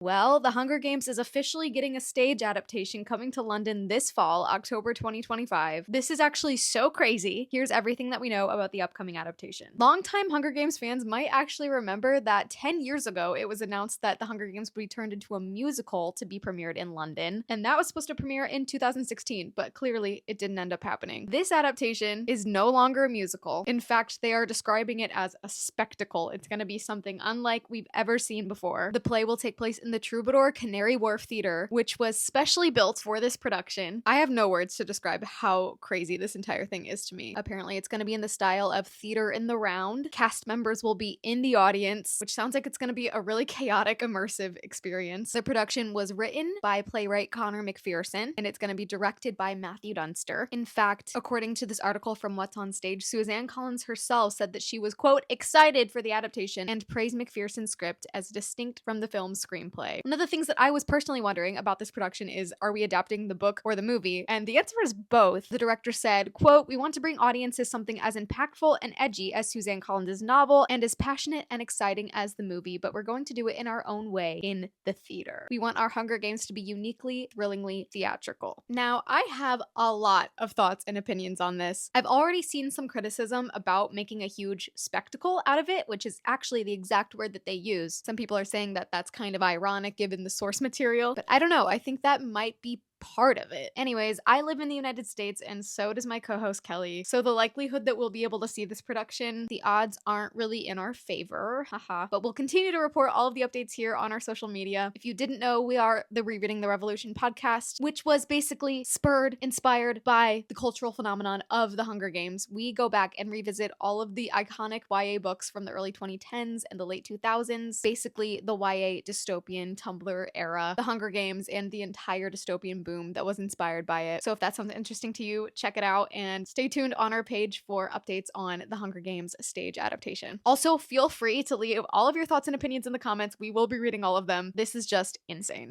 Well, The Hunger Games is officially getting a stage adaptation coming to London this fall, October 2025. This is actually so crazy. Here's everything that we know about the upcoming adaptation. Longtime Hunger Games fans might actually remember that 10 years ago, it was announced that The Hunger Games would be turned into a musical to be premiered in London, and that was supposed to premiere in 2016, but clearly it didn't end up happening. This adaptation is no longer a musical. In fact, they are describing it as a spectacle. It's going to be something unlike we've ever seen before. The play will take place in the Troubadour Canary Wharf Theater, which was specially built for this production. I have no words to describe how crazy this entire thing is to me. Apparently, it's going to be in the style of theater in the round. Cast members will be in the audience, which sounds like it's going to be a really chaotic, immersive experience. The production was written by playwright Connor McPherson, and it's going to be directed by Matthew Dunster. In fact, according to this article from What's on Stage, Suzanne Collins herself said that she was, quote, excited for the adaptation and praised McPherson's script as distinct from the film's screenplay. One of the things that I was personally wondering about this production is, are we adapting the book or the movie? And the answer is both. The director said, quote, we want to bring audiences something as impactful and edgy as Suzanne Collins' novel and as passionate and exciting as the movie, but we're going to do it in our own way in the theater. We want our Hunger Games to be uniquely, thrillingly theatrical. Now, I have a lot of thoughts and opinions on this. I've already seen some criticism about making a huge spectacle out of it, which is actually the exact word that they use. Some people are saying that that's kind of ironic given the source material, but I don't know. I think that might be part of it. Anyways, I live in the United States and so does my co-host Kelly. So the likelihood that we'll be able to see this production, the odds aren't really in our favor. Haha. But we'll continue to report all of the updates here on our social media. If you didn't know, we are the Rereading the Revolution podcast, which was basically inspired by the cultural phenomenon of the Hunger Games. We go back and revisit all of the iconic YA books from the early 2010s and the late 2000s, basically the YA dystopian Tumblr era, the Hunger Games, and the entire dystopian boom that was inspired by it. So if that sounds interesting to you, check it out and stay tuned on our page for updates on the Hunger Games stage adaptation. Also, feel free to leave all of your thoughts and opinions in the comments. We will be reading all of them. This is just insane.